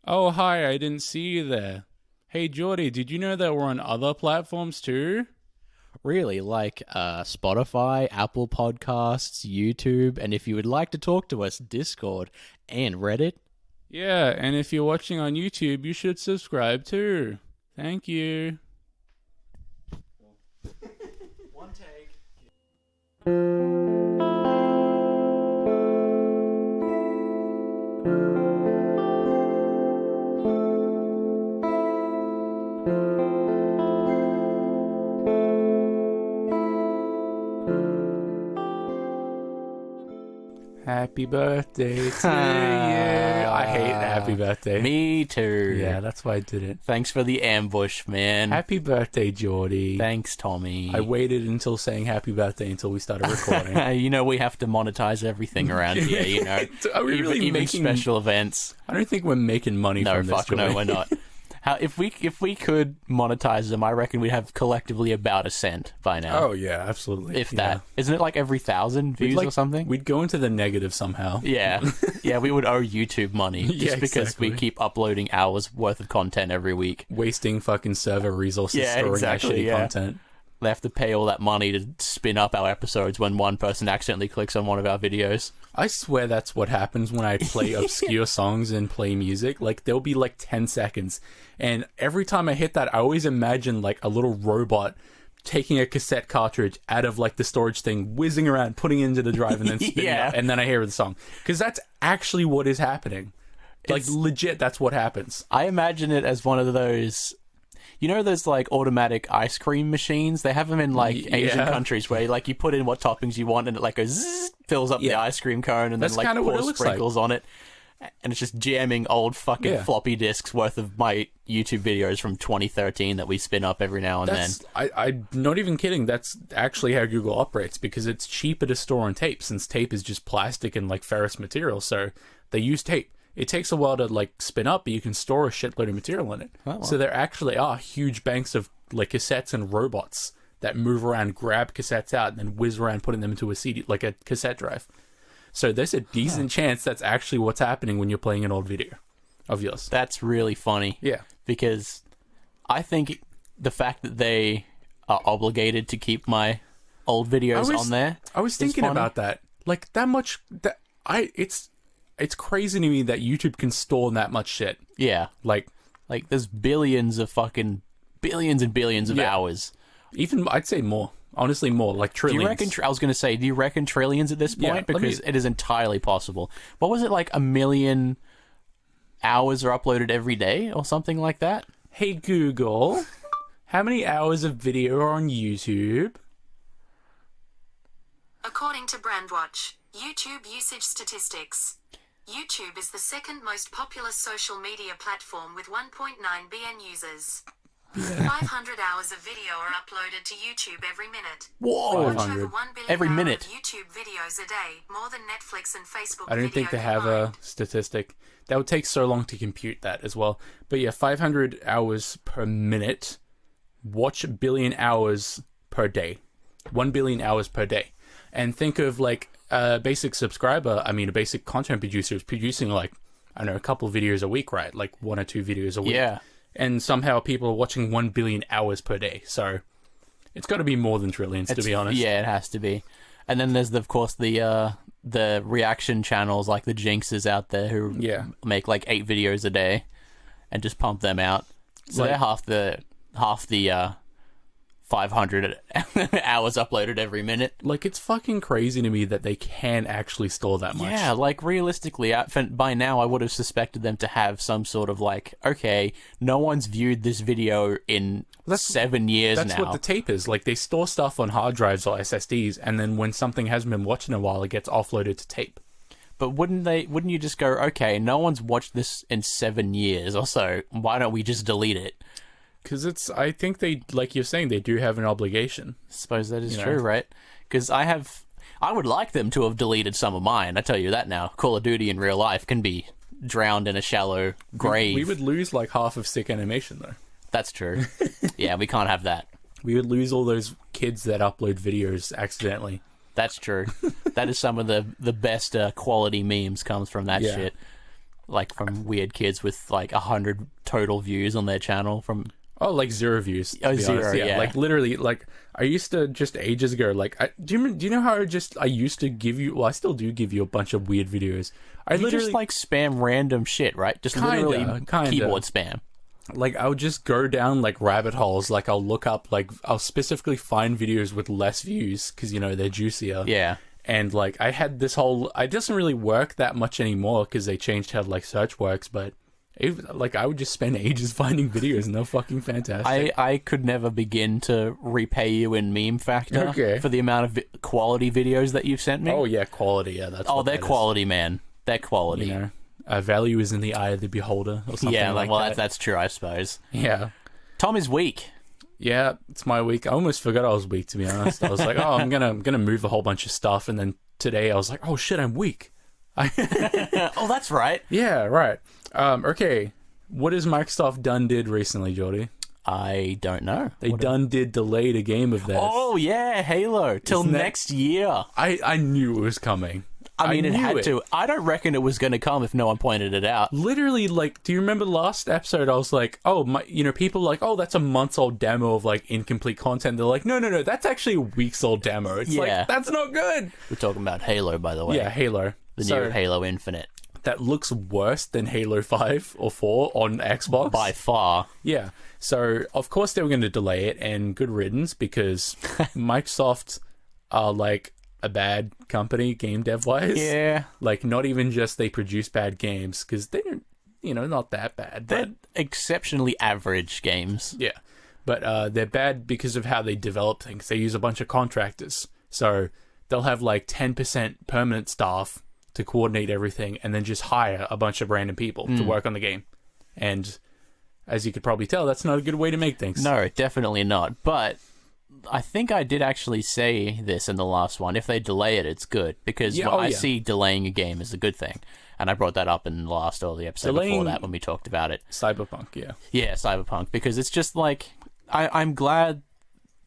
Oh, hi, I didn't see you there. Hey, Jordy, did you know that we're on other platforms too? Really, like Spotify, Apple Podcasts, YouTube, and if you would like to talk to us, Discord and Reddit. Yeah, and if you're watching on YouTube, you should subscribe too. Thank you. One take. Happy birthday to you. I hate happy birthday. Me too. Yeah, that's why I did it. Thanks for the ambush, man. Happy birthday, Jordy. Thanks, Tommy. I waited until saying happy birthday until we started recording. You know, we have to monetize everything around here, you know. Are we really even making special events? I don't think we're making money No, from this. fuck no, we're not. If we could monetize them, I reckon we'd have collectively about a cent by now. Oh yeah, absolutely. If that. Isn't it like every 1,000 views or something? We'd go into the negative somehow. Yeah. Yeah, we would owe YouTube money just Yeah, because exactly. we keep uploading hours worth of content every week. Wasting fucking server resources Yeah, storing exactly, that shitty yeah. content. They have to pay all that money to spin up our episodes when one person accidentally clicks on one of our videos. I swear that's what happens when I play obscure songs and play music. Like, there'll be like 10 seconds. And every time I hit that, I always imagine like a little robot taking a cassette cartridge out of like the storage thing, whizzing around, putting it into the drive, and then spinning Yeah. it up, and then I hear the song. Because that's actually what is happening. Like, legit, that's what happens. I imagine it as one of those... You know those, like, automatic ice cream machines? They have them in, like, Asian countries where, like, you put in what toppings you want and it, like, goes zzz, fills up the ice cream cone and That's then, like, kinda what it pours looks sprinkles on it. And it's just jamming old fucking floppy disks worth of my YouTube videos from 2013 that we spin up every now and then. I'm not even kidding. That's actually how Google operates, because it's cheaper to store on tape, since tape is just plastic and, like, ferrous material, so they use tape. It takes a while to, like, spin up, but you can store a shitload of material in it. Oh, wow. So there actually are huge banks of, like, cassettes and robots that move around, grab cassettes out, and then whiz around putting them into a CD, like a cassette drive. So there's a decent chance that's actually what's happening when you're playing an old video of yours. That's really funny. Yeah. Because I think the fact that they are obligated to keep my old videos on there. I was thinking about that. Like, that much... It's crazy to me that YouTube can store that much shit. Yeah. Like there's billions and billions of hours. Even, I'd say more. Honestly, more. Like trillions. Do you reckon, I was going to say, do you reckon trillions at this point? Yeah, because it is entirely possible. What was it, like 1 million hours are uploaded every day or something like that? Hey, Google, how many hours of video are on YouTube? According to Brandwatch, YouTube usage statistics. YouTube is the second most popular social media platform with 1.9 billion users. 500 hours of video are uploaded to YouTube every minute. Whoa! Watch over 1 billion every hours minute. of YouTube videos a day, more than Netflix and Facebook. I don't think they have a statistic. That would take so long to compute that as well. But yeah, 500 hours per minute. Watch a billion hours per day. 1 billion hours per day. And think of like a basic subscriber, a basic content producer is producing like, I don't know, a couple of videos a week, right? Like 1 or 2 videos a week. Yeah. And somehow people are watching 1 billion hours per day. So it's got to be more than trillions, to be honest. Yeah, it has to be. And then there's, of course, the reaction channels like the Jinxes out there who make like 8 videos a day and just pump them out. So they're half the 500 hours uploaded every minute. Like, it's fucking crazy to me that they can actually store that much. Yeah, like, realistically, by now I would have suspected them to have some sort of, like, okay, no one's viewed this video in 7 years now. That's what the tape is. Like, they store stuff on hard drives or SSDs, and then when something hasn't been watched in a while, it gets offloaded to tape. But wouldn't you just go, okay, no one's watched this in 7 years or so, why don't we just delete it? Because I think they, like you're saying, they do have an obligation. I suppose that is true, right? Because I would like them to have deleted some of mine, I tell you that now. Call of Duty in real life can be drowned in a shallow grave. We would lose like half of Sick Animation, though. That's true. Yeah, we can't have that. We would lose all those kids that upload videos accidentally. That's true. That is some of the best quality memes comes from that shit. like from weird kids with like 100 total views on their channel from. Oh, like 0 views. Oh, 0, yeah. Like literally, like I used to just ages ago. Like, do you know how I used to give you? Well, I still do give you a bunch of weird videos. You just like spam random shit, right? Just literally keyboard spam. Like I would just go down like rabbit holes. Like I'll look up, like I'll specifically find videos with less views because they're juicier. Yeah. And like I had this whole. It doesn't really work that much anymore because they changed how like search works, but. I would just spend ages finding videos and they're fucking fantastic. I could never begin to repay you in meme factor for the amount of quality videos that you've sent me. Oh yeah, quality. Yeah, that's. Oh, they're quality, man. They're quality. Value is in the eye of the beholder, or something like that. That's true, I suppose. Yeah. Tom is weak. Yeah, it's my week. I almost forgot I was weak, to be honest. I was like, oh, I'm gonna move a whole bunch of stuff, and then today I was like, oh shit, I'm weak. Oh, that's right. Yeah, right. Okay, what has Microsoft did recently, Jordy? I don't know. They did delayed a game of theirs. Oh, yeah, Halo. Till next year. I knew it was coming. I mean, it had to. I don't reckon it was going to come if no one pointed it out. Literally, like, do you remember the last episode? I was like, oh, people were like, oh, that's a months-old demo of, like, incomplete content. They're like, no, that's actually a weeks-old demo. It's like, that's not good. We're talking about Halo, by the way. Yeah, Halo. The new Halo Infinite. That looks worse than Halo 5 or 4 on Xbox. By far. Yeah. So, of course, they were going to delay it, and good riddance, because Microsoft are, like, a bad company, game dev-wise. Yeah. Like, not even just they produce bad games, because they don't, not that bad. They're exceptionally average games. Yeah. But they're bad because of how they develop things. They use a bunch of contractors. So, they'll have, like, 10% permanent staff to coordinate everything, and then just hire a bunch of random people to work on the game. And as you could probably tell, that's not a good way to make things. No, definitely not. But I think I did actually say this in the last one. If they delay it, it's good. Because I see delaying a game as a good thing. And I brought that up in the last or the episode before that when we talked about it. Cyberpunk, yeah. Yeah, Cyberpunk. Because it's just like, I'm glad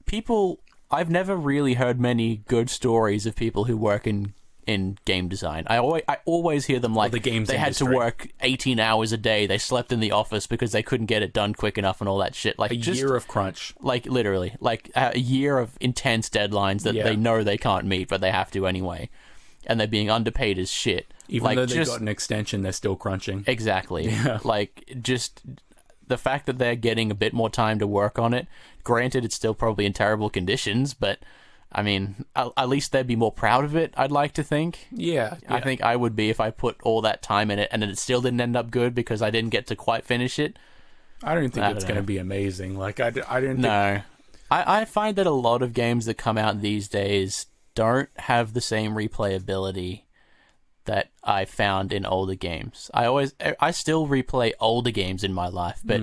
people... I've never really heard many good stories of people who work in game design. I always hear them like they had to work 18 hours a day. They slept in the office because they couldn't get it done quick enough and all that shit. Like a year of crunch. Like literally, like a year of intense deadlines that they know they can't meet, but they have to anyway. And they're being underpaid as shit. Even though they got an extension, they're still crunching. Exactly. Yeah. Like just the fact that they're getting a bit more time to work on it. Granted, it's still probably in terrible conditions, but I mean, at least they'd be more proud of it, I'd like to think. Yeah. I think I would be if I put all that time in it and it still didn't end up good because I didn't get to quite finish it. I don't think it's going to be amazing. Like, I didn't No. I find that a lot of games that come out these days don't have the same replayability that I found in older games. I still replay older games in my life, but...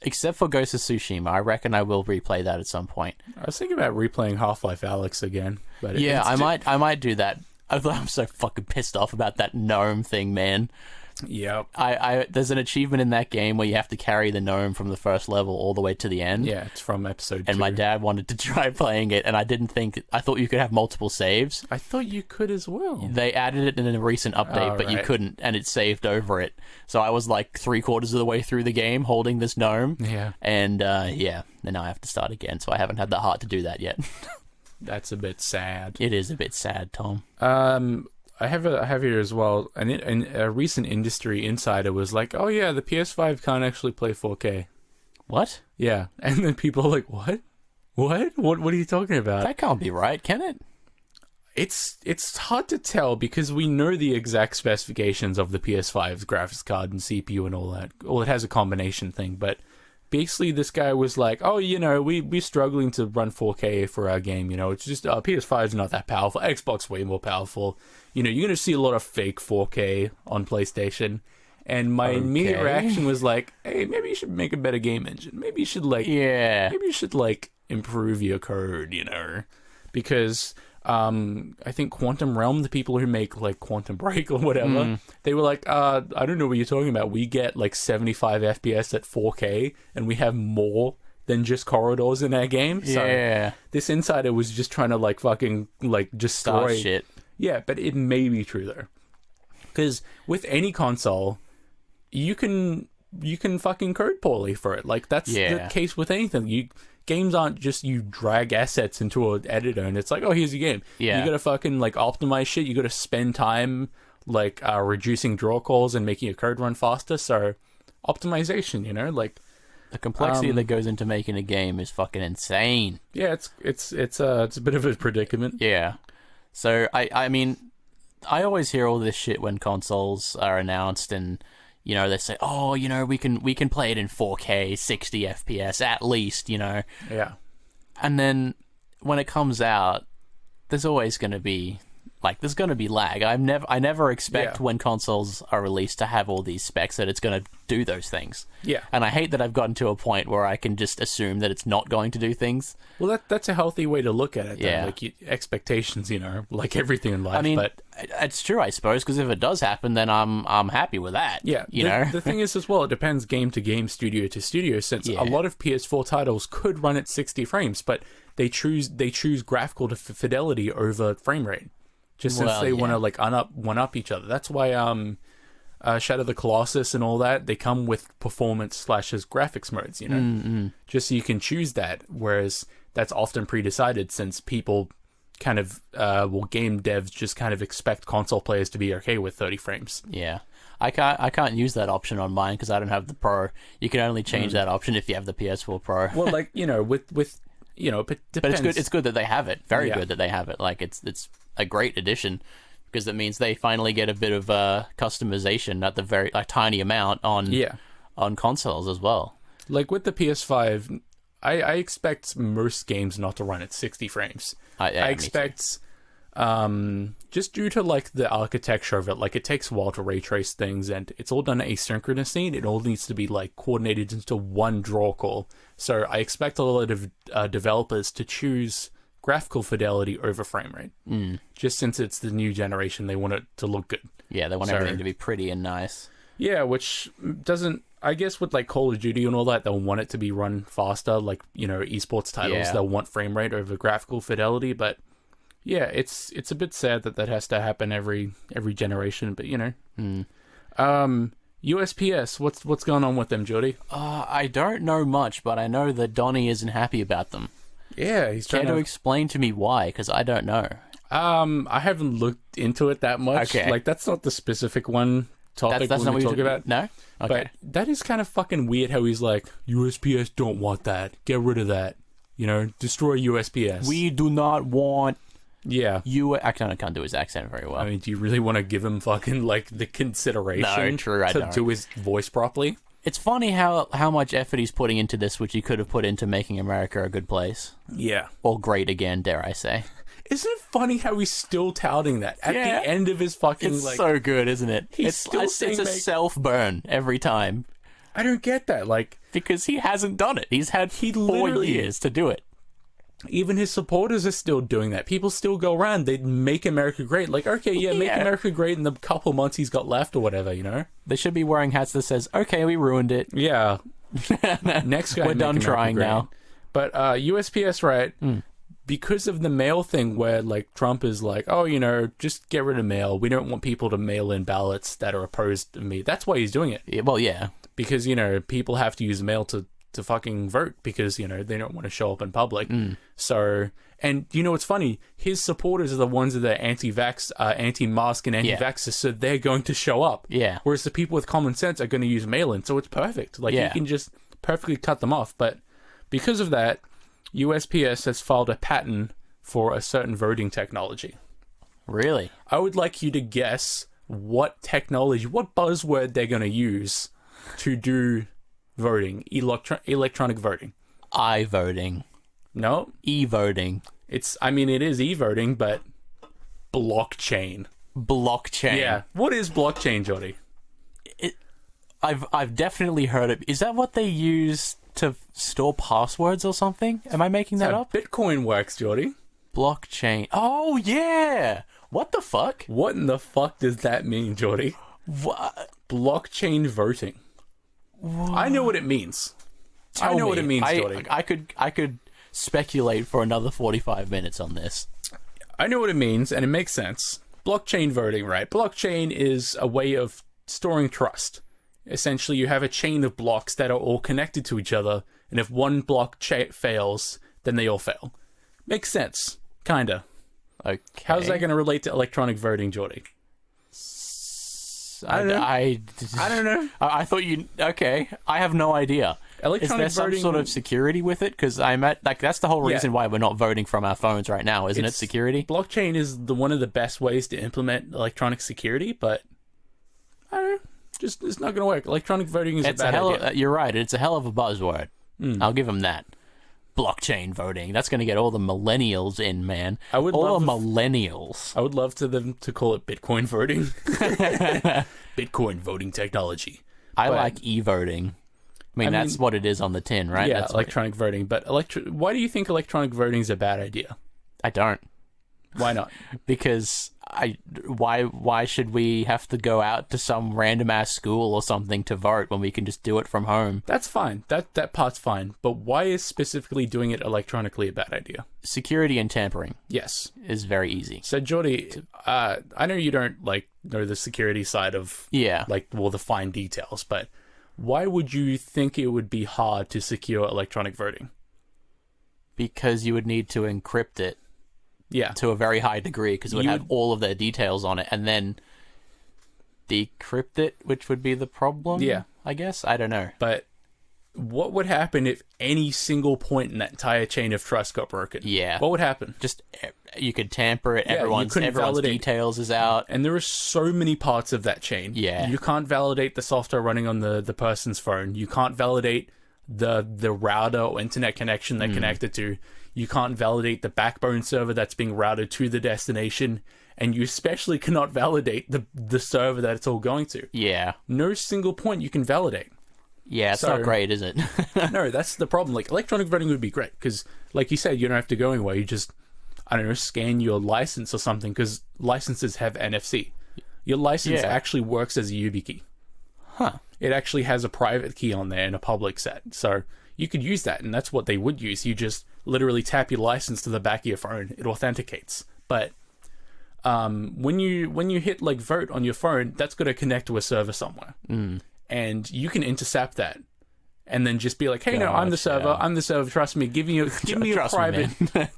Except for Ghost of Tsushima, I reckon I will replay that at some point. I was thinking about replaying Half-Life Alyx again, but yeah, I might do that. I'm so fucking pissed off about that gnome thing, man. Yep. There's an achievement in that game where you have to carry the gnome from the first level all the way to the end. Yeah, it's from episode 2. And my dad wanted to try playing it, and I thought you could have multiple saves. I thought you could as well. They added it in a recent update, but you couldn't, and it saved over it. So I was like 3/4 of the way through the game holding this gnome. Yeah. And then now I have to start again, so I haven't had the heart to do that yet. That's a bit sad. It is a bit sad, Tom. I have here as well. A recent industry insider was like, "Oh yeah, the PS5 can't actually play 4K." What? Yeah, and then people are like, "What? What are you talking about?" That can't be right, can it? It's hard to tell because we know the exact specifications of the PS5's graphics card and CPU and all that. Well, it has a combination thing, but basically this guy was like, "Oh, we're struggling to run 4K for our game. It's just PS5 is not that powerful. Xbox way more powerful. You're going to see a lot of fake 4K on PlayStation." And my immediate reaction was like, "Hey, maybe you should make a better game engine. Maybe you should improve your code, because." I think Quantum Realm, the people who make like Quantum Break or whatever, they were like, I don't know what you're talking about. We get like 75 FPS at 4K and we have more than just corridors in our game. Yeah. So this insider was just trying to like fucking like destroy shit. Yeah, but it may be true though. Because with any console, you can fucking code poorly for it. Like, that's the case with anything. Games aren't just you drag assets into an editor and it's like, oh, here's your game. Yeah. You gotta fucking, like, optimize shit. You gotta spend time, like, reducing draw calls and making your code run faster. So, optimization, you know? Like, the complexity that goes into making a game is fucking insane. Yeah, it's a bit of a predicament. Yeah. So, I mean, I always hear all this shit when consoles are announced and, you know, they say, oh, you know, we can play it in 4K, 60 FPS at least, you know. Yeah. And then when it comes out, there's always going to be there's going to be lag. I never expect when consoles are released to have all these specs that it's going to do those things. Yeah. And I hate that I've gotten to a point where I can just assume that it's not going to do things. Well, that's a healthy way to look at it. Though. Yeah. Like, expectations, you know, like everything in life. I mean, but it's true, I suppose, because if it does happen, then I'm happy with that. yeah, you know. The thing is, as well, it depends game to game, studio to studio. Since a lot of PS4 titles could run at 60 frames, but they choose graphical fidelity over frame rate, just since they want to like one up each other. That's why Shadow of the Colossus and all that, they come with performance / graphics modes, you know, just so you can choose that. Whereas that's often pre-decided, since people kind of game devs just kind of expect console players to be okay with 30 frames. Yeah. I can't use that option on mine because I don't have the Pro. You can only change that option if you have the PS4 Pro. Well, like, you know, with you know, but it's good that they have it. Very good that they have it. Like, it's a great addition, because that means they finally get a bit of customization at the very tiny amount on consoles as well. Like with the PS5, I expect most games not to run at 60 frames. I expect, just due to like the architecture of it, like it takes a while to ray trace things, and it's all done asynchronously. It all needs to be like coordinated into one draw call. So I expect a lot of developers to choose graphical fidelity over frame rate. Just since it's the new generation, they want it to look good. Yeah, they want everything to be pretty and nice. Yeah, which doesn't... I guess with like Call of Duty and all that, they'll want it to be run faster. Like, you know, esports titles, they'll want frame rate over graphical fidelity. But yeah, it's a bit sad that has to happen every generation. But you know, USPS, what's going on with them, Jordy? I don't know much, but I know that Donnie isn't happy about them. Yeah, he's trying to explain to me why, because I don't know. I haven't looked into it that much. Okay. Like, that's not the specific one topic that's we're not talking about. No? Okay. But that is kind of fucking weird how he's like, USPS don't want that. Get rid of that. You know, destroy USPS. We do not want... Yeah. I can't do his accent very well. I mean, do you really want to give him fucking, like, the consideration No, true, I to don't. do his voice properly? It's funny how much effort he's putting into this, which he could have put into making America a good place. Yeah. Or great again, dare I say. Isn't it funny how he's still touting that at the end of his fucking, it's like... so good, isn't it? It's a self-burn every time. I don't get that, like... Because he hasn't done it. He's had 4 years to do it. Even his supporters are still doing that. People still go around. They make America great. Like, okay, make America great in the couple months he's got left or whatever, you know? They should be wearing hats that says, okay, we ruined it. Yeah. Next guy, we're done trying now. But USPS, right, because of the mail thing where, like, Trump is like, oh, you know, just get rid of mail. We don't want people to mail in ballots that are opposed to me. That's why he's doing it. Yeah, well, yeah. Because, you know, people have to use mail to fucking vote because, you know, they don't want to show up in public. So, and you know what's funny? His supporters are the ones that are anti-vax, anti-mask and anti-vaxxers, so they're going to show up. Yeah. Whereas the people with common sense are going to use mail-in, so it's perfect. Like, you can just perfectly cut them off. But because of that, USPS has filed a patent for a certain voting technology. Really? I would like you to guess what technology, what buzzword they're going to use to do voting, electronic voting. I-voting. No. E-voting. It is e-voting, but blockchain. Blockchain. Yeah. What is blockchain, Jody? I've definitely heard it. Is that what they use to store passwords or something? Am I making that up? Bitcoin works, Jody. Blockchain. Oh, yeah. What the fuck? What in the fuck does that mean, Jody? What? Blockchain voting. What? I know what it means. I know what it means, Jody. I could speculate for another 45 minutes on this. I know what it means, and it makes sense. blockchain voting, right? Blockchain is a way of storing trust. Essentially, you have a chain of blocks that are all connected to each other, and if one block fails, then they all fail. Makes sense. Kinda. Okay. How's that going to relate to electronic voting, Geordie? I don't know. I don't know. I thought you... Okay. I have no idea. Electronic Is there voting... some sort of security with it? Because that's the whole reason why we're not voting from our phones right now, isn't it? Security? Blockchain is one of the best ways to implement electronic security, but I don't know. Just it's not going to work. Electronic voting is a bad idea. You're right. It's a hell of a buzzword. I'll give them that. Blockchain voting. That's going to get all the millennials in, man. Millennials. I would love to them to call it Bitcoin voting. Bitcoin voting technology. I like e-voting. I mean, that's what it is on the tin, right? Yeah, that's electronic voting. But why do you think electronic voting is a bad idea? I don't. Why not? Because why should we have to go out to some random ass school or something to vote when we can just do it from home? That's fine. That part's fine. But why is specifically doing it electronically a bad idea? Security and tampering. Yes, is very easy. So Geordie, I know you don't know the security side of the fine details, but why would you think it would be hard to secure electronic voting? Because you would need to encrypt it. Yeah. To a very high degree, because it would have all of their details on it, and then decrypt it, which would be the problem. Yeah. I guess. I don't know. But what would happen if any single point in that entire chain of trust got broken? Yeah. What would happen? Just, you could tamper it, Yeah, everyone's details is out. And there are so many parts of that chain. Yeah. You can't validate the software running on the person's phone. You can't validate the router or internet connection they're connected to. You can't validate the backbone server that's being routed to the destination, and you especially cannot validate the server that it's all going to. Yeah. No single point you can validate. Yeah, it's not great, is it? No, that's the problem. Like, electronic voting would be great, because, like you said, you don't have to go anywhere. You just, I don't know, scan your license or something, because licenses have NFC. Your license actually works as a YubiKey. Huh. It actually has a private key on there and a public set. So you could use that, and that's what they would use. You just literally tap your license to the back of your phone. It authenticates. But when you hit vote on your phone, that's going to connect to a server somewhere, and you can intercept that, and then just be like, "Hey, no, I'm the server. I'm the server. Trust me. Give me a private,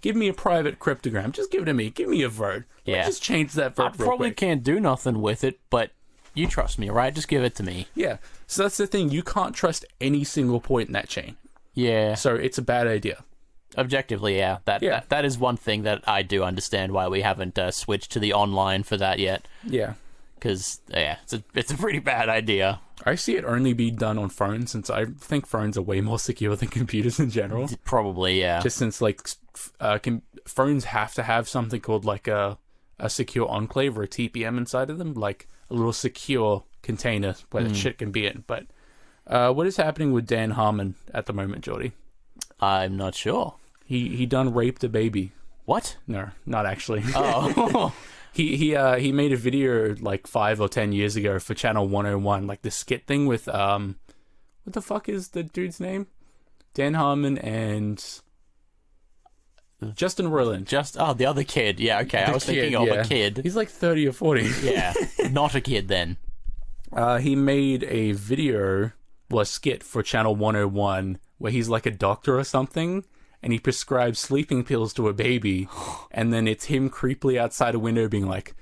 give me a private cryptogram. Just give it to me. Give me a vote. Yeah, just change that vote. I probably can't do nothing with it, but you trust me, right? Just give it to me. Yeah. So that's the thing. You can't trust any single point in that chain. Yeah. So it's a bad idea. Objectively, yeah. That is one thing that I do understand why we haven't switched to the online for that yet. Yeah. Because, it's a pretty bad idea. I see it only be done on phones, since I think phones are way more secure than computers in general. Probably, yeah. Just since, phones have to have something called, a secure enclave or a TPM inside of them, like a little secure container where the shit can be in. But what is happening with Dan Harmon at the moment, Geordie? I'm not sure. He done raped a baby. What? No, not actually. Oh. He made a video 5 or 10 years ago for Channel 101, the skit thing with what the fuck is the dude's name? Dan Harmon and Justin Roiland. The other kid. Yeah, okay. I was thinking of a kid. He's 30 or 40. Yeah, not a kid then. He made a video, a skit for Channel 101 where he's a doctor or something, and he prescribes sleeping pills to a baby, and then it's him creepily outside a window being like,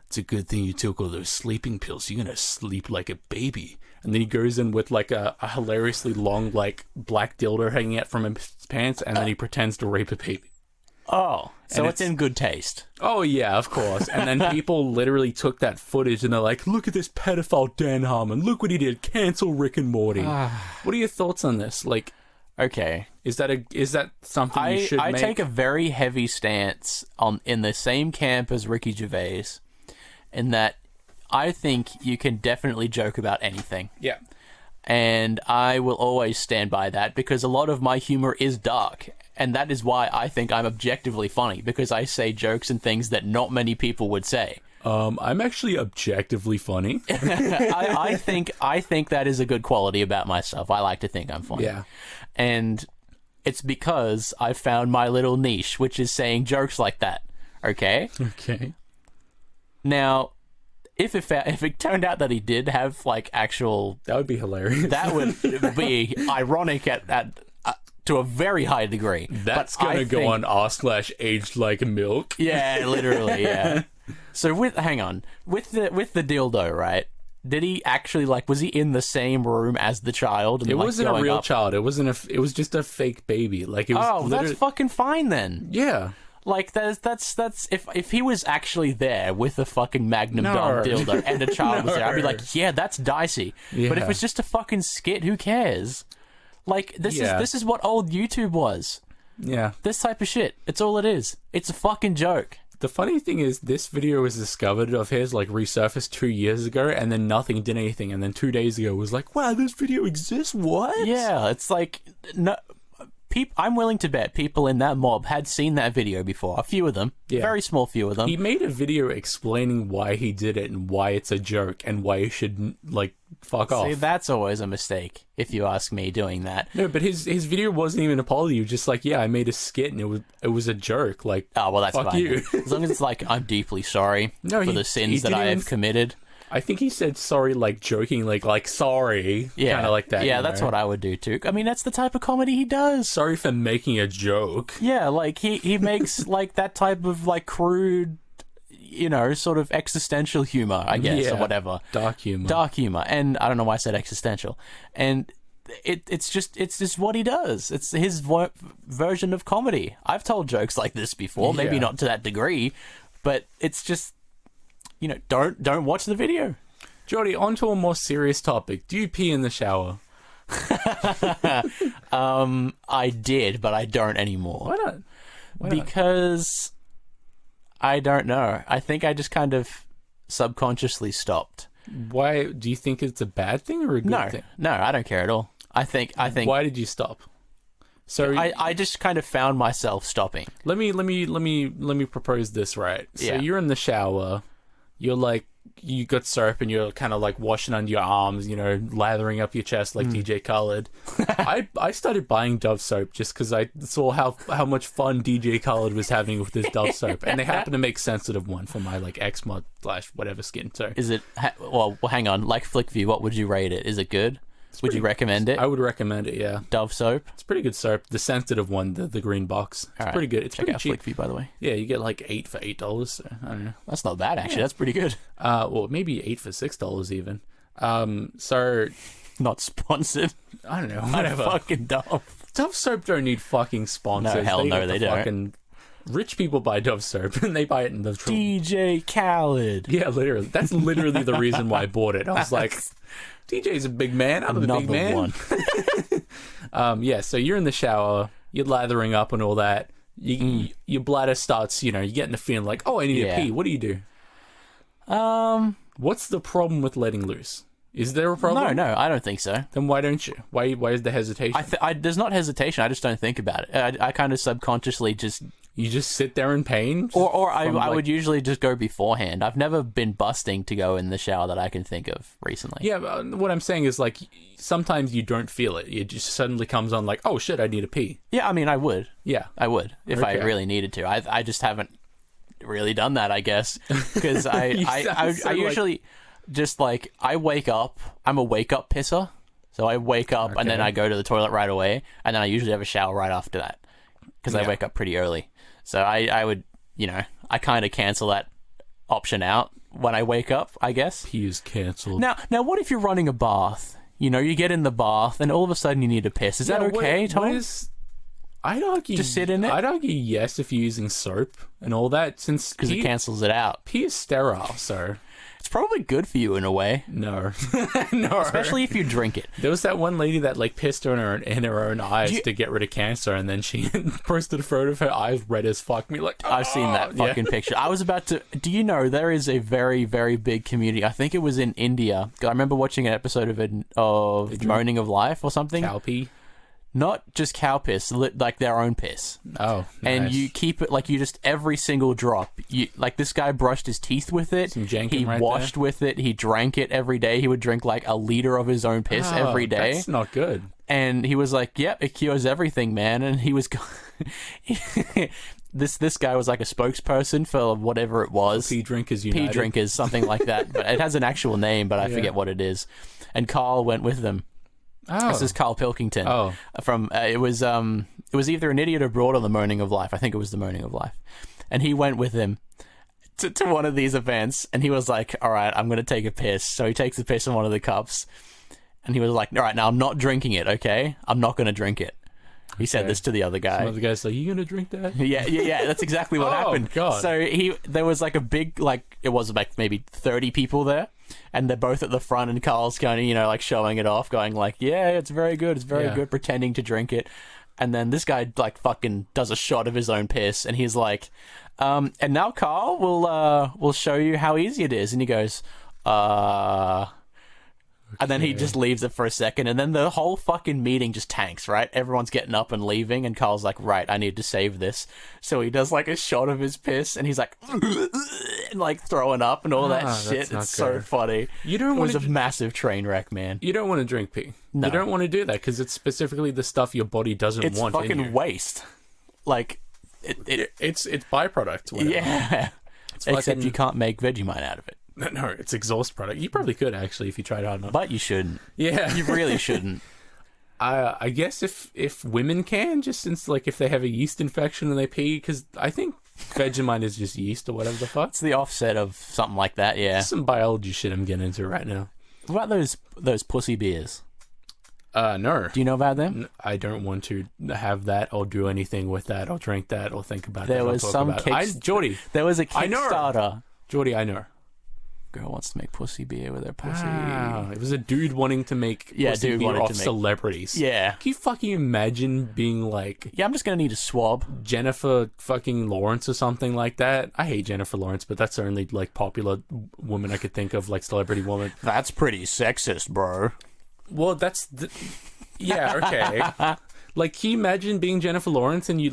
"It's a good thing you took all those sleeping pills. You're gonna sleep like a baby." And then he goes in with a hilariously long black dildo hanging out from his pants, and then he pretends to rape a baby. Oh, so it's in good taste. Oh yeah, of course. And then people literally took that footage and they're like, "Look at this pedophile Dan Harmon. Look what he did. Cancel Rick and Morty." What are your thoughts on this? Okay, is that something you should make? I take a very heavy stance in the same camp as Ricky Gervais, in that I think you can definitely joke about anything. Yeah. And I will always stand by that, because a lot of my humor is dark, and that is why I think I'm objectively funny, because I say jokes and things that not many people would say. I'm actually objectively funny. I think that is a good quality about myself. I like to think I'm funny. Yeah. And it's because I found my little niche, which is saying jokes like that. Okay? Okay. Now, if it turned out that he did have like actual, That would be hilarious. that would be ironic at to a very high degree. That's But gonna I go think- on r/aged like milk. Yeah, literally, yeah. So hang on, with the dildo, right? Did he actually was he in the same room as the child? And, It wasn't a going real up? child. It wasn't it was just a fake baby. Like it was. Oh, that's literally- fucking fine then. yeah. Like that's if he was actually there with a fucking Magnum No. Dom dildo and a child was there, I'd be No. like, yeah, that's dicey. But if Yeah. it's just a fucking skit, who cares? Like Yeah. this is what old YouTube was. Yeah. This type of shit. It's all it is. It's a fucking joke. The funny thing is, this video was discovered of his, resurfaced 2 years ago, and then nothing did anything, and then 2 days ago was like, wow, this video exists? What? Yeah, it's like no. I'm willing to bet people in that mob had seen that video before. A few of them, Yeah. very small few of them. He made a video explaining why he did it and why it's a joke and why he should, fuck off. See, that's always a mistake, if you ask me, doing that. No, but his video wasn't even an apology. He was just like, yeah, I made a skit and it was a jerk. Like, Oh, well, that's fuck fine. you. As long as it's like, I'm deeply sorry No, for he- the he sins that didn't I have even- committed. I think he said sorry, joking, like sorry. Yeah. Kind of like that. Yeah, you that's know? what I would do too. I mean, that's the type of comedy he does. Sorry for making a joke. Yeah, he makes that type of crude, sort of existential humor, I guess, or Yeah. whatever. Dark humor. Dark humor. And I don't know why I said existential. And it's just what he does. It's his version of comedy. I've told jokes like this before, maybe Yeah. not to that degree, but it's just don't watch the video. Jordy, on to a more serious topic. Do you pee in the shower? I did, but I don't anymore. Why not? Why not? Because I don't know. I think I just kind of subconsciously stopped. Why do you think it's a bad thing or a good No, thing? no, I don't care at all. I think Why did you stop? So I just kind of found myself stopping. let me propose this, right? So Yeah. you're in the shower, you got soap and you're kind of washing under your arms, lathering up your chest like DJ Khaled. I started buying Dove soap just because I saw how much fun DJ Khaled was having with this Dove soap, and they happen to make sensitive one for my eczema / whatever skin. So Is it? Well, hang on. Like Flickview, what would you rate it? Is it good? Would you recommend it? I would recommend it. Yeah, Dove soap. it's pretty good soap. The sensitive one, the green box, it's All right. pretty good. It's Check pretty out cheap. Flickview, by the way. Yeah, you get 8 for $8. So I don't know. That's not bad, actually. That's pretty good. Well, maybe 8 for $6 even. So Not sponsored. I don't know. I'm Whatever. fucking Dove. Dove soap don't need fucking sponsors. No, hell no, got the they don't. fucking rich people buy Dove soap and they buy it in the DJ Khaled. Yeah, literally. That's literally the reason why I bought it. I was like, DJ's a big man. I'm a big man. One. Yeah. So you're in the shower. You're lathering up and all that. Your bladder starts. You're getting the feeling like, oh, I need Yeah. to pee. What do you do? What's the problem with letting loose? Is there a problem? No, I don't think so. Then why don't you? Why is the hesitation? There's not hesitation. I just don't think about it. I kind of subconsciously just, You just sit there in pain? or I from, would usually just go beforehand. I've never been busting to go in the shower that I can think of recently. Yeah, but what I'm saying is sometimes you don't feel it. It just suddenly comes on oh shit, I need to pee. Yeah, I mean, I would. Yeah. I would if I Okay. really needed to. I just haven't really done that, I guess, because You I sound so usually just I wake up. I'm a wake up pisser, so I wake up and then Okay. I go to the toilet right away, and then I usually have a shower right after that because I Yeah. wake up pretty early. So I would I kind of cancel that option out when I wake up, I guess. Pee is cancelled. Now what if you're running a bath? You get in the bath and all of a sudden you need to piss. Is that okay, Tom? I'd argue Just sit in it? I'd argue yes if you're using soap and all that, since Because it cancels it out. pee is sterile, so It's probably good for you in a way, no. No. especially if you drink it. There was that one lady that pissed in her own eyes Do you- to get rid of cancer, and then she posted a photo of her eyes red as fuck. Me I've seen that yeah. fucking picture. I was about to. Do you know there is a very, very big community? I think it was in India. I remember watching an episode of Moaning of Life or something. cow pee. Not just cow piss, their own piss. Oh, And nice. you keep it you just every single drop. You this guy brushed his teeth with it. Some jankum He right washed with it. He drank it every day. He would drink a liter of his own piss Oh, every day. That's not good. And he was like, "Yep, it cures everything, man." And he was, this guy was like a spokesperson for whatever it was. Pea Drinkers United. Pea Drinkers, something like that. But it has an actual name, but I forget what it is. And Carl went with them. Oh. This is Carl Pilkington. Oh. From it was either An Idiot Abroad or The Moaning of Life. I think it was The Moaning of Life. And he went with him to one of these events, and he was like, all right, I'm going to take a piss. So he takes a piss in one of the cups, and he was like, all right, now I'm not drinking it, okay? I'm not going to drink it. He said this to the other guy. Some other guy's like, you going to drink that? Yeah, that's exactly what happened. God. So there was like a big, like, it was like maybe 30 people there, and they're both at the front, and Carl's kind of, like showing it off, going like, yeah, it's very good, pretending to drink it. And then this guy like fucking does a shot of his own piss, and he's like, and now Carl will show you how easy it is. And he goes, and then he just leaves it for a second, and then the whole fucking meeting just tanks, right? Everyone's getting up and leaving, and Carl's like, right, I need to save this. So he does like a shot of his piss, and he's like, and like throwing up and all that shit. It's so funny. You don't want It was a massive train wreck, man. You don't want to drink pee. No. You don't want to do that because it's specifically the stuff your body doesn't It's want. fucking waste. Like, it's byproduct. Whatever. Yeah. Except fucking- you can't make Vegemite out of it. No, it's exhaust product. You probably could actually if you tried hard enough. But you shouldn't. Yeah, You really shouldn't. I guess if women can, just since like if they have a yeast infection and they pee, because I think Vegemite is just yeast or whatever the fuck. It's the offset of something like that, yeah. Some biology shit I'm getting into right now. What about those pussy beers? No. Do you know about them? I don't want to have that or do anything with that or drink that or think about There that. was some Geordie. There was a I know her. Kickstarter. Geordie, I know her. Girl wants to make pussy beer with her pussy. Wow. It was a dude wanting to make pussy dude beer wanted off to make- celebrities. Yeah. Can you fucking imagine being like Yeah, I'm just going to need a swab. Jennifer fucking Lawrence or something like that? I hate Jennifer Lawrence, but that's the only like popular woman I could think of, like celebrity woman. That's pretty sexist, bro. Well, yeah, okay. Like, can you imagine being Jennifer Lawrence and you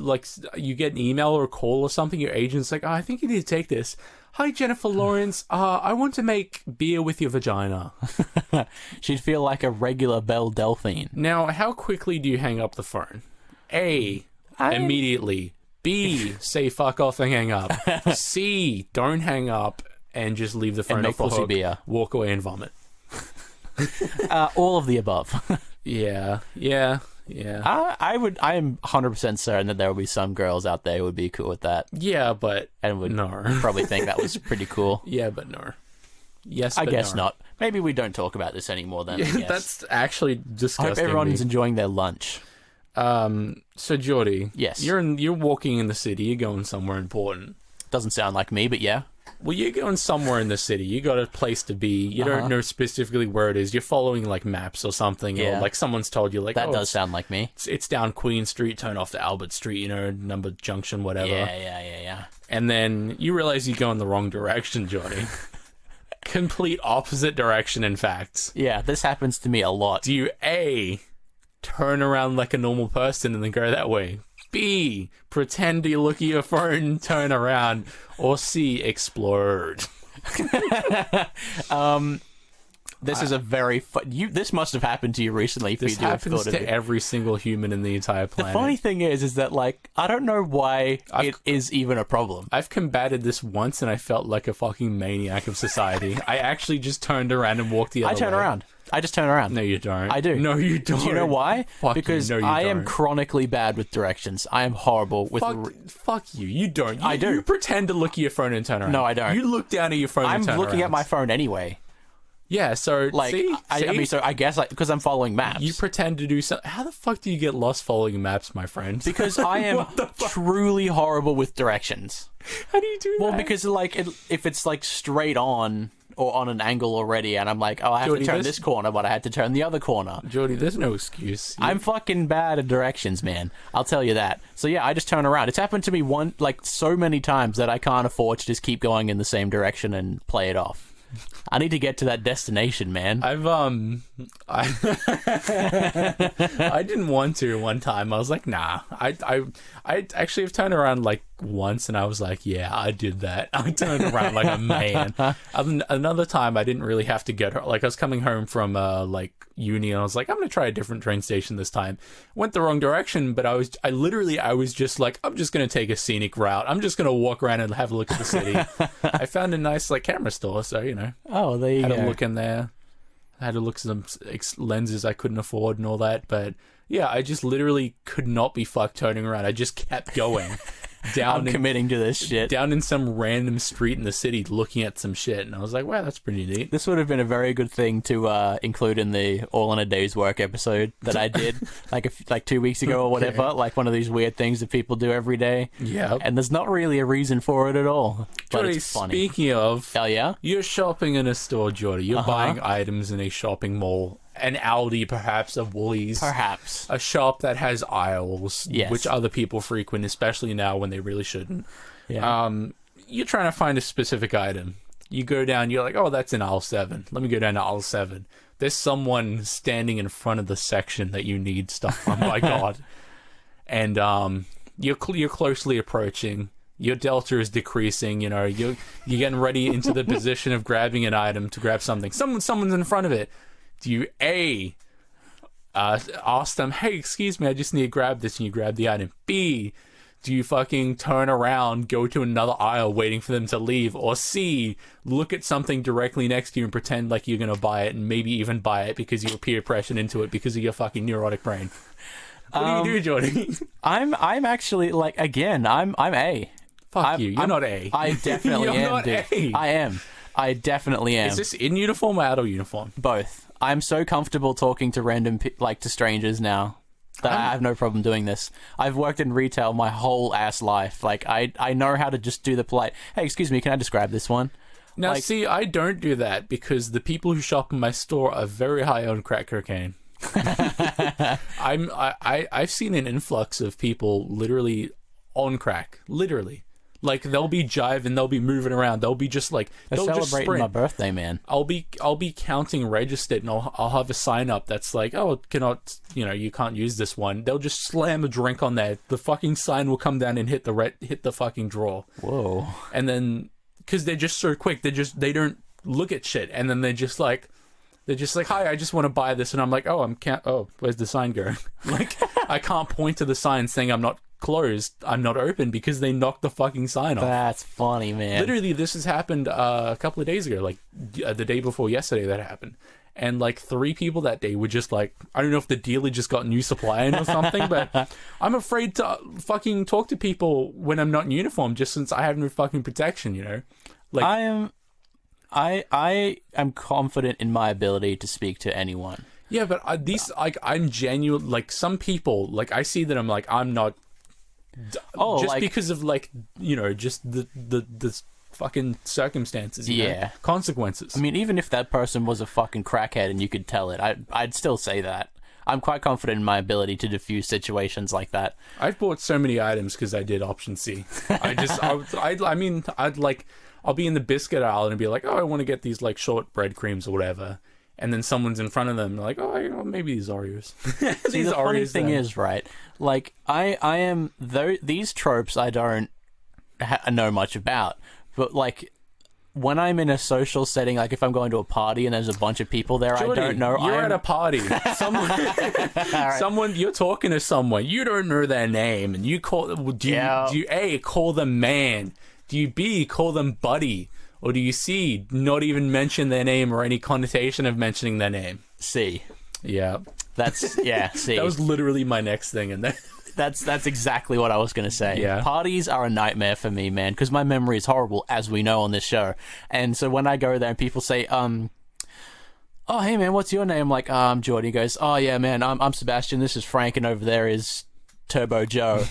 get an email or a call or something? Your agent's like, oh, I think you need to take this. Hi, Jennifer Lawrence. I want to make beer with your vagina. She'd feel like a regular Belle Delphine. Now, how quickly do you hang up the phone? A, immediately. B, say fuck off and hang up. C, don't hang up and just leave the phone And make off the pussy hook, beer. walk away and vomit. All of the above. Yeah. I am 100% certain that there will be some girls out there who would be cool with that Yeah, but and would no. probably think that was pretty cool. Yeah, but no. Yes, I but guess no. not. Maybe we don't talk about this anymore then. I Yeah, guess. that's actually I disgusting. hope everyone's enjoying their lunch. So Geordie, Yes. you're walking in the city. You're going somewhere important. Doesn't sound like me, but yeah. Well, you're going somewhere in the city. You got a place to be. You don't know specifically where it is. You're following like maps or something, Yeah. or like someone's told you like That oh, does sound like me. it's down Queen Street, turn off to Albert Street, number junction, whatever. Yeah. And then you realize you go in the wrong direction, Johnny. Complete opposite direction, in fact. Yeah, this happens to me a lot. Do you A, turn around like a normal person and then go that way? B, pretend you look at your phone, turn around, or C, explode. This is a very this must have happened to you recently. This happens to every single human in the entire The planet. funny thing is that like I don't know why it is even a problem. I've combated this once and I felt like a fucking maniac of society. I actually just turned around and walked the other way. I turn around. I just turn around. No, you don't. I do. No, you don't. Do you know why? Fuck you. Because No, you I am don't. chronically bad with directions. I am horrible with. Fuck you. You don't. I do. You pretend to look at your phone and turn around. No, I don't. You look down at your phone I'm and turn around. looking at my phone anyway. Yeah, so Like see? I mean, so I guess because I'm following maps. You pretend to do something. How the fuck do you get lost following maps, my friend? Because I am truly horrible with directions. How do you do that? Well, because like if it's like straight on or on an angle already, and I'm like, oh, I have Jordy, to turn this- this corner, but I had to turn the other corner. Jody, there's no excuse. I'm fucking bad at directions, man. I'll tell you that. So yeah, I just turn around. It's happened to me so many times that I can't afford to just keep going in the same direction and play it off. I need to get to that destination, man. I didn't want to one time. I was like, nah. I actually have turned around like once, and I was like, yeah, I did that. I turned around like a man. Another time, I didn't really have to get her. Like, I was coming home from like uni, and I was like, I'm gonna try a different train station this time. Went the wrong direction, but I was just like, I'm just gonna take a scenic route. I'm just gonna walk around and have a look at the city. I found a nice like camera store, so Oh, there you had go. a look in there. I had to look at some lenses I couldn't afford and all that, but yeah, I just literally could not be fucked turning around. I just kept going. I'm committing to this shit. Down in some random street in the city looking at some shit, and I was like, wow, that's pretty neat. This would have been a very good thing to include in the All in a Day's Work episode that I did like 2 weeks ago or whatever, like one of these weird things that people do every day. Yeah. And there's not really a reason for it at all. But Jordy, it's funny. speaking of, Oh, yeah? you're shopping in a store, Jordy. You're buying items in a shopping mall. An Aldi, perhaps, a Woolies. Perhaps. A shop that has aisles, Yes. which other people frequent, especially now when they really shouldn't. Yeah. You're trying to find a specific item. You go down, you're like, oh, that's in aisle 7. Let me go down to aisle 7. There's someone standing in front of the section that you need stuff from, my God. And you're closely approaching. Your delta is decreasing, you're getting ready into the position of grabbing an item to grab something. Someone's in front of it. Do you A, ask them, hey, excuse me, I just need to grab this, and you grab the item? B, do you fucking turn around, go to another aisle waiting for them to leave? Or C, look at something directly next to you and pretend like you're going to buy it, and maybe even buy it because you were peer pressured into it because of your fucking neurotic brain? What do you do, Jordy? I'm actually, like, again, I'm A. Fuck you, you're not A. I definitely You're am, not dude. A. I am. I definitely am. Is this in uniform or out of uniform? Both. I'm so comfortable talking to random, to strangers now that I have no problem doing this. I've worked in retail my whole ass life. Like, I know how to just do the polite, hey, excuse me, can I just grab this one? Now, Like- see, I don't do that because the people who shop in my store are very high on crack cocaine. I've seen an influx of people literally on crack, literally. Like, they'll be jiving, they'll be moving around, they'll be just like, They're they'll just celebrating my sprint. birthday, man. I'll be counting registered, and I'll have a sign up that's like, oh, it cannot, you can't use this one. They'll just slam a drink on there. The fucking sign will come down and hit the fucking drawer. Whoa. And then, because they're just so quick, they don't look at shit, and then they're just like, hi, I just want to buy this, and I'm like, oh, where's the sign going? Like, I can't point to the sign saying I'm not closed, I'm not open, because they knocked the fucking sign off. That's funny, man. Literally, this has happened a couple of days ago, like the day before yesterday that happened. And like 3 people that day were just like, I don't know if the dealer just got a new supply in or something, but I'm afraid to fucking talk to people when I'm not in uniform, just since I have no fucking protection, Like, I am confident in my ability to speak to anyone. yeah, but I'm genuine. Like, some people, like, I see that I'm like, I'm not. Oh, just like, because of like, just the fucking circumstances, Yeah. consequences. I mean, even if that person was a fucking crackhead and you could tell it, I'd still say that. I'm quite confident in my ability to diffuse situations like that. I've bought so many items because I did option C. I'll be in the biscuit aisle and be like, oh, I want to get these like short bread creams or whatever, and then someone's in front of them like, oh, maybe these Oreos. See, the funny thing is, right? Like, I am these tropes I don't know much about, but like, when I'm in a social setting, like if I'm going to a party and there's a bunch of people there, Jordy, I don't know. You're at a party. Someone, you're talking to someone. You don't know their name, and you call. Do you A, call them man? Do you B, call them buddy? Or do you C, not even mention their name or any connotation of mentioning their name? C. Yeah. C. That was literally my next thing, and That's exactly what I was going to say. Yeah. Parties are a nightmare for me, man, because my memory is horrible, as we know on this show. And so when I go there and people say, oh, hey, man, what's your name? I'm like, I'm Jordy. He goes, oh, yeah, man, I'm Sebastian. This is Frank, and over there is Turbo Joe.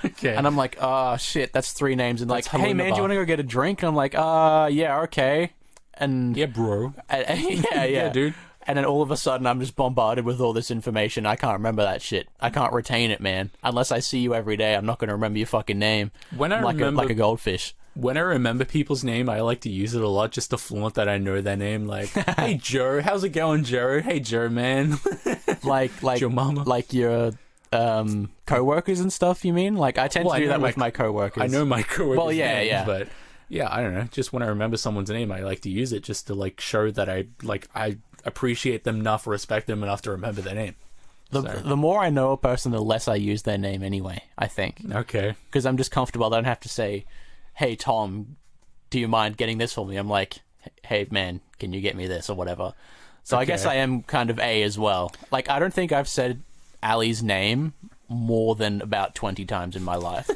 okay. And I'm like, oh, shit, that's 3 names. And like, That's hey, man, do you want to go get a drink? And I'm like, yeah, okay. And Yeah, bro. yeah, dude. And then all of a sudden, I'm just bombarded with all this information. I can't remember that shit. I can't retain it, man. Unless I see you every day, I'm not going to remember your fucking name. When I remember, like a goldfish. When I remember people's name, I like to use it a lot just to flaunt that I know their name. Like, hey, Joe, how's it going, Joe? Hey, Joe, man. like Joe Mama. like you're co-workers and stuff, you mean? Like, I tend to do that with my co-workers. I know my coworkers' Well, yeah, names, yeah. but yeah, I don't know. Just when I remember someone's name, I like to use it just to like show that I appreciate them enough, respect them enough to remember their name. The more I know a person, the less I use their name anyway, I think. Okay. Because I'm just comfortable. I don't have to say, hey, Tom, do you mind getting this for me? I'm like, hey, man, can you get me this or whatever? So I guess I am kind of A as well. Like, I don't think I've said Ali's name more than about 20 times in my life.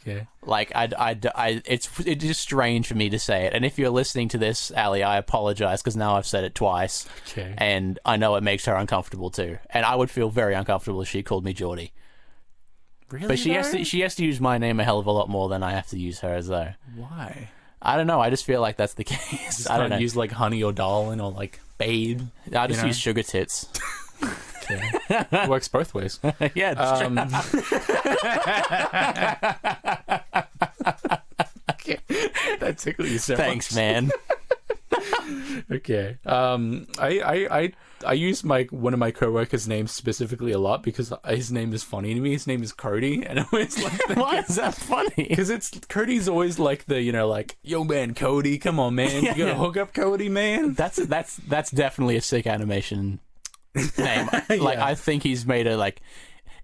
Okay. Like, it's just strange for me to say it. And if you're listening to this, Ali, I apologize because now I've said it twice. Okay. And I know it makes her uncomfortable too. And I would feel very uncomfortable if she called me Geordie. Really? But she has to use my name a hell of a lot more than I have to use hers, though. Why? I don't know. I just feel like that's the case. I don't know. Use like honey or darling or like babe. I just use sugar tits. Okay. It works both ways. Yeah, it's true. Okay. That tickled you so Thanks, much. man. Okay. I use one of my coworkers' names specifically a lot because his name is funny to me. His name is Cody, and I always like that. Why is that funny? Because Cody's always like the like, yo man, Cody, come on man, you gotta hook up Cody, man. That's definitely a sick animation name. Like, I think he's made a like,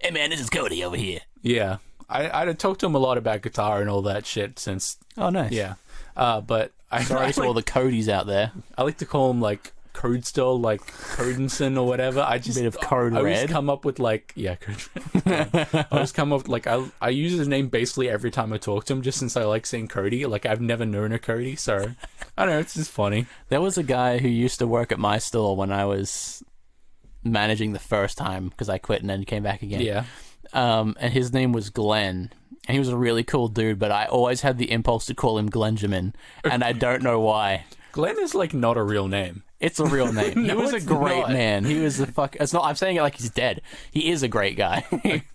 hey man, this is Cody over here. Yeah, I talked to him a lot about guitar and all that shit since. Oh, nice. Yeah, but Sorry to all the Codys out there. I like to call him like Codestill, like Codenson or whatever. I just Bit of Code I always Red. come up with like Code Red. I always come up with, like I use his name basically every time I talk to him, just since I like saying Cody. Like, I've never known a Cody, so I don't know. It's just funny. There was a guy who used to work at my store when I was managing the first time because I quit and then came back again. Yeah. And his name was Glenn. And he was a really cool dude, but I always had the impulse to call him Glenjamin, and I don't know why. Glenn is like not a real name. It's a real name. He No, was a it's great not. man. He was a fuck. It's not. I'm saying it like he's dead. He is a great guy.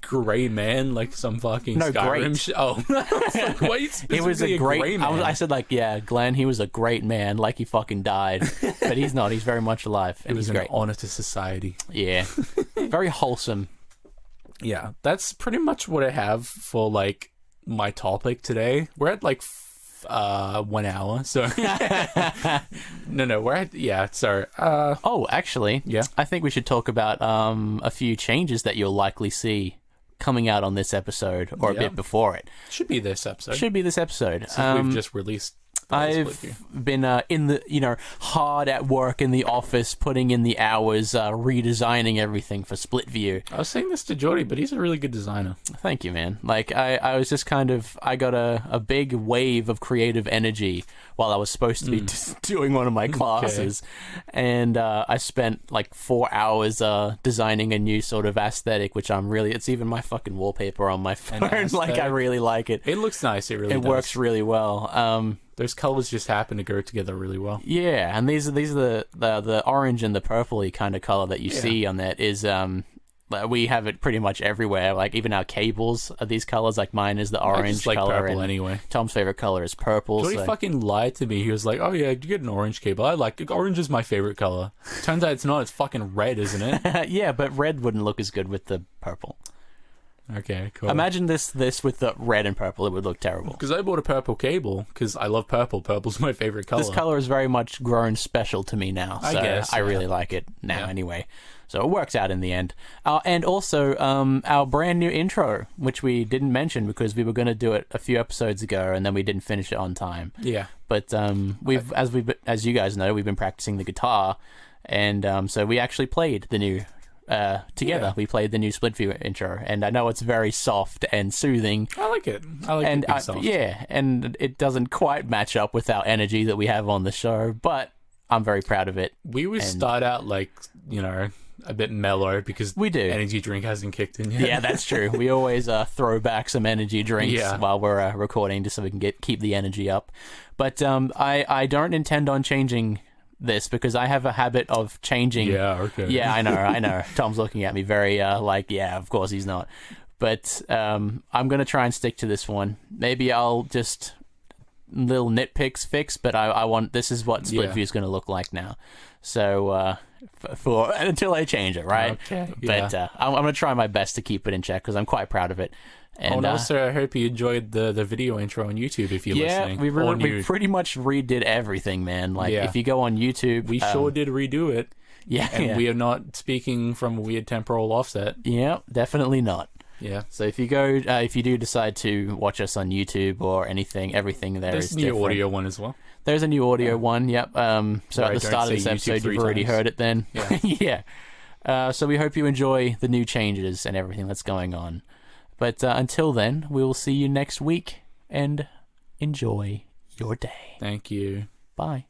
Gray man, like some fucking No, Skyrim great. Oh, like, why you He was specifically a great. gray man? I said like, yeah, Glenn. He was a great man. Like he fucking died, but he's not. He's very much alive, it and was he's an great. honor to society. Yeah, very wholesome. Yeah, that's pretty much what I have for like my topic today. We're at like 1 hour, so no, we're at sorry. Oh, actually, Yeah. I think we should talk about a few changes that you'll likely see coming out on this episode or a Yeah. bit before it. Should be this episode. Should be this episode. Since we've just released. I've been in the hard at work in the office, putting in the hours, redesigning everything for Split View. I was saying this to Jordy, but he's a really good designer. Thank you, man. Like, I was just I got a big wave of creative energy while I was supposed to be doing one of my classes. And I spent like 4 hours designing a new sort of aesthetic, which it's even my fucking wallpaper on my phone. Like, I really like it. It looks nice. It really It does. works really well. Those colors just happen to go together really well. Yeah, and these are the orange and the purpley kind of color that you see on that is we have it pretty much everywhere. Like, even our cables are these colors. Like, mine is the I orange just like color. purple and anyway. Tom's favorite color is purple. Jordy So. fucking lied to me. He was like, "Oh yeah, you get an orange cable. I like orange is my favorite color." Turns out it's not. It's fucking red, isn't it? Yeah, but red wouldn't look as good with the purple. Okay, cool. Imagine this with the red and purple. It would look terrible. Because I bought a purple cable because I love purple. Purple's my favorite color. This color is very much grown special to me now. So I guess, I yeah. really like it now Yeah. anyway. So it works out in the end. And also our brand new intro, which we didn't mention because we were going to do it a few episodes ago and then we didn't finish it on time. Yeah. But as you guys know, we've been practicing the guitar, and so we actually played the new together. Yeah. We played the new Split View intro, and I know it's very soft and soothing. I like it. I like And it being soft. yeah, and it doesn't quite match up with our energy that we have on the show, but I'm very proud of it. We would start out like, a bit mellow because We do. energy drink hasn't kicked in yet. Yeah, that's true. We always throw back some energy drinks Yeah. while we're recording just so we can keep the energy up. But I don't intend on changing this because I have a habit of changing. Yeah, okay. Yeah, I know. Tom's looking at me very yeah, of course he's not. But I'm going to try and stick to this one. Maybe I'll just little nitpicks fix, but I want this is what Split Yeah. View is going to look like now. So for until I change it, right? Okay, But I'm going to try my best to keep it in check because I'm quite proud of it. And also, I hope you enjoyed the video intro on YouTube if you're listening. We pretty much redid everything, man. Like, if you go on YouTube... We sure did redo it. Yeah. And we are not speaking from a weird temporal offset. Yeah, definitely not. Yeah. So if you go, if you do decide to watch us on YouTube or anything, everything There's is a new different. audio one as well. There's a new audio one, yep. So at the start of this episode, you've already heard it then. Yeah. Yeah. So we hope you enjoy the new changes and everything that's going on. But until then, we will see you next week, and enjoy your day. Thank you. Bye.